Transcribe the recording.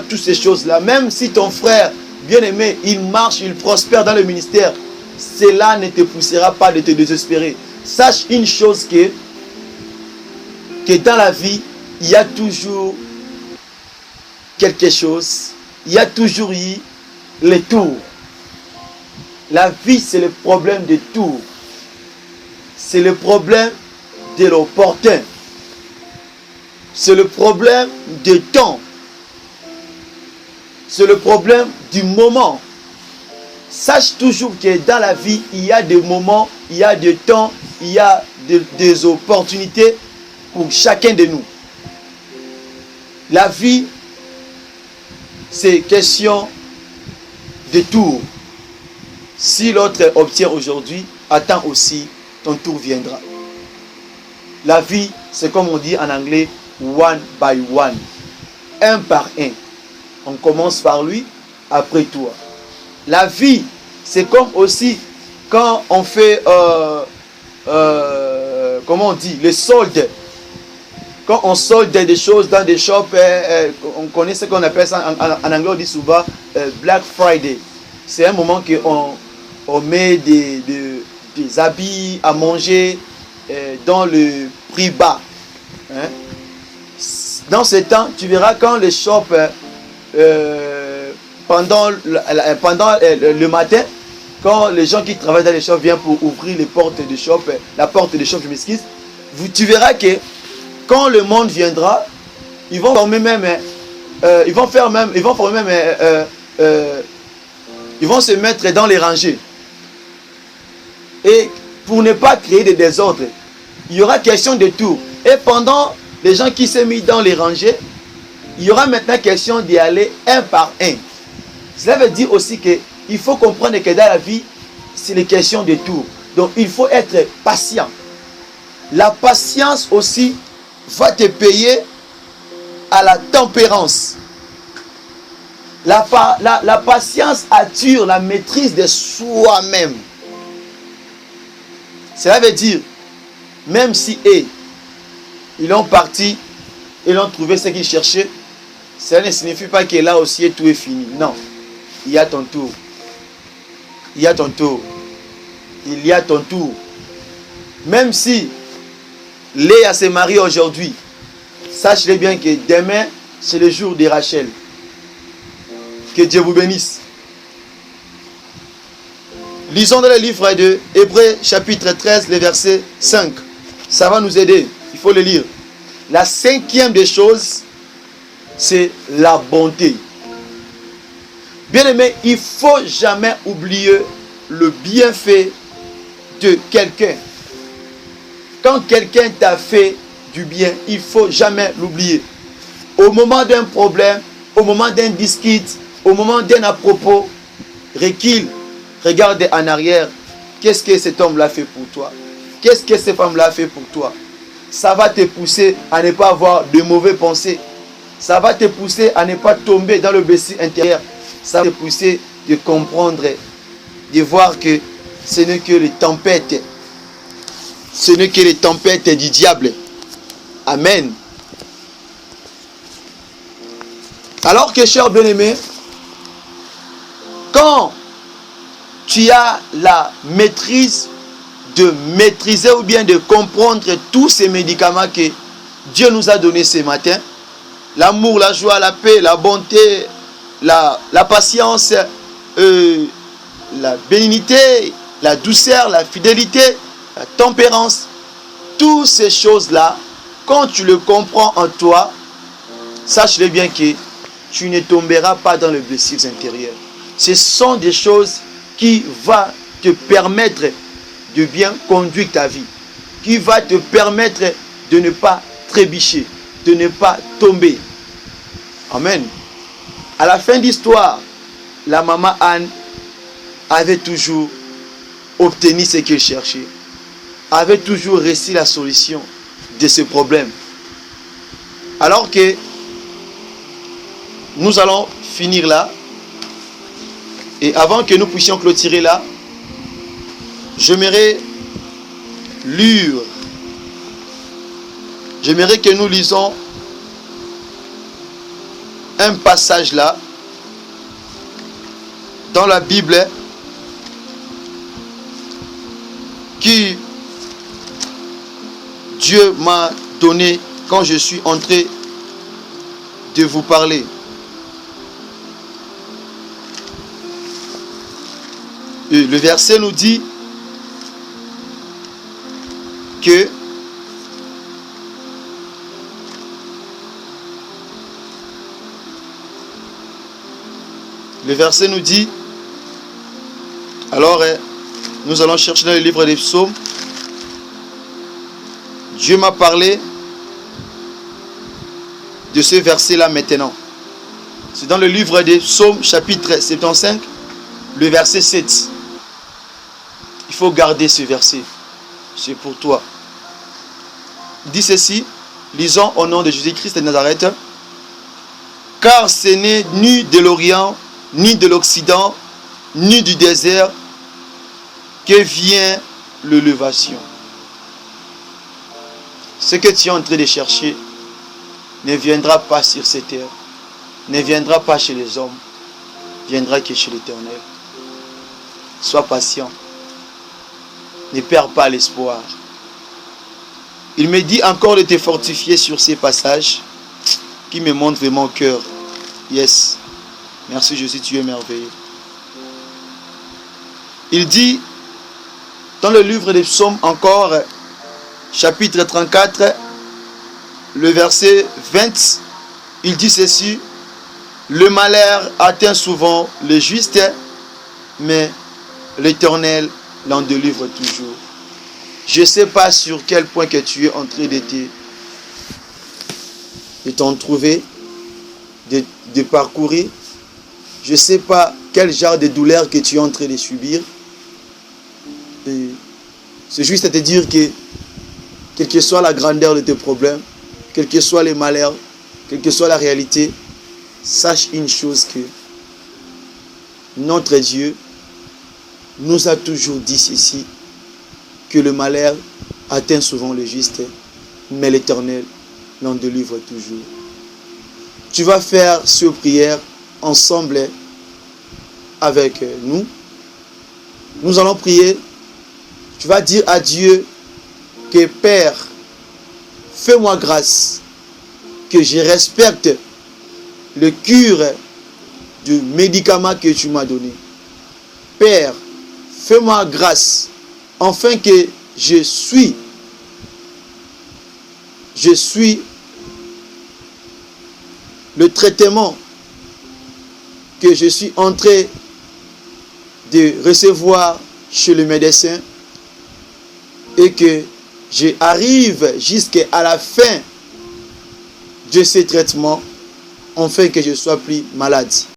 toutes ces choses-là, même si ton frère bien-aimé, il marche, il prospère dans le ministère, cela ne te poussera pas de te désespérer. Sache une chose que dans la vie, il y a toujours quelque chose, il y a toujours eu les tours. La vie, c'est le problème des tours. C'est le problème de l'opportun. C'est le problème du temps. C'est le problème du moment. Sache toujours que dans la vie, il y a des moments, il y a des temps, il y a des opportunités pour chacun de nous. La vie, c'est question de tour. Si l'autre obtient aujourd'hui, attends aussi, ton tour viendra. La vie, c'est comme on dit en anglais, one by one. Un par un. On commence par lui, après toi. La vie, c'est comme aussi quand on fait, comment on dit, le solde. Quand on solde des choses dans des shops, on connaît ce qu'on appelle ça, en anglais on dit souvent Black Friday. C'est un moment qu'on met des habits à manger dans le prix bas. Hein? Dans ce temps, tu verras quand les shops, pendant le matin, quand les gens qui travaillent dans les shops viennent pour ouvrir les portes de shop, la porte de shop, je m'excuse, tu verras que quand le monde viendra, ils vont former même, ils vont se mettre dans les rangées. Et pour ne pas créer des désordres, il y aura question de tour. Et pendant les gens qui s'est mis dans les rangées, il y aura maintenant question d'y aller un par un. Cela veut dire aussi qu'il faut comprendre que dans la vie, c'est les questions de tour. Donc il faut être patient. La patience aussi va te payer à la tempérance. La patience assure la maîtrise de soi-même. Cela veut dire, même si ils ont parti, ils ont trouvé ce qu'ils cherchaient, cela ne signifie pas que là aussi tout est fini. Non, il y a ton tour. Il y a ton tour. Il y a ton tour. Même si Léa se marie aujourd'hui, sachez bien que demain, c'est le jour de Rachel. Que Dieu vous bénisse. Lisons dans le livre de Hébreux chapitre 13, le verset 5. Ça va nous aider. Il faut le lire. La cinquième des choses, c'est la bonté. Bien aimé, il ne faut jamais oublier le bienfait de quelqu'un. Quand quelqu'un t'a fait du bien, il ne faut jamais l'oublier. Au moment d'un problème, au moment d'un discute, au moment d'un à propos, recule, regarde en arrière. Qu'est-ce que cet homme-là fait pour toi? Qu'est-ce que cette femme-là fait pour toi? Ça va te pousser à ne pas avoir de mauvaises pensées. Ça va te pousser à ne pas tomber dans le blessure intérieur. Ça va te pousser de comprendre, de voir que ce n'est que les tempêtes. Ce n'est que les tempêtes du diable. Amen. Alors que, cher bien-aimé, quand tu as la maîtrise de maîtriser ou bien de comprendre tous ces médicaments que Dieu nous a donnés ce matin, l'amour, la joie, la paix, la bonté, la patience, la bénignité, la douceur, la fidélité, la tempérance, toutes ces choses-là, quand tu le comprends en toi, sache-le bien que tu ne tomberas pas dans les blessures intérieures. Ce sont des choses qui vont te permettre de bien conduire ta vie, qui va te permettre de ne pas trébucher, de ne pas tomber. Amen. À la fin de l'histoire, la maman Anne avait toujours obtenu ce qu'elle cherchait, avait toujours réussi la solution de ce problème. Alors que nous allons finir là, et avant que nous puissions clôturer là, j'aimerais que nous lisons un passage là dans la Bible qui Dieu m'a donné quand je suis entré de vous parler. Et le verset nous dit que alors nous allons chercher dans le livre des psaumes. Dieu m'a parlé de ce verset là maintenant. C'est dans le livre des psaumes chapitre 75, le verset 7. Il faut garder ce verset. C'est pour toi. Il dit ceci, lisons au nom de Jésus-Christ de Nazareth. Car ce n'est ni de l'Orient, ni de l'Occident, ni du désert que vient l'élévation. Ce que tu es en train de chercher ne viendra pas sur cette terre, ne viendra pas chez les hommes, viendra que chez l'Éternel. Sois patient. Ne perds pas l'espoir. Il me dit encore de te fortifier sur ces passages qui me montrent vraiment au cœur. Yes. Merci Jésus, tu es merveilleux. Il dit dans le livre des psaumes encore, chapitre 34, le verset 20, il dit ceci: le malheur atteint souvent le juste, mais l'Éternel l'en délivre toujours. Je ne sais pas sur quel point que tu es en train de t'en trouver, de parcourir. Je ne sais pas quel genre de douleur que tu es en train de subir. C'est juste à te dire que, quelle que soit la grandeur de tes problèmes, quels que soient les malheurs, quelle que soit la réalité, sache une chose, que notre Dieu nous a toujours dit ceci, que le malheur atteint souvent le juste, mais l'Éternel l'en délivre toujours. Tu vas faire cette prière ensemble avec nous. Nous allons prier. Tu vas dire à Dieu que Père, fais-moi grâce, que je respecte le cure du médicament que tu m'as donné. Père, fais-moi grâce, afin que je suis le traitement que je suis en train de recevoir chez le médecin, et que j'arrive jusqu'à la fin de ce traitement, afin que je ne sois plus malade.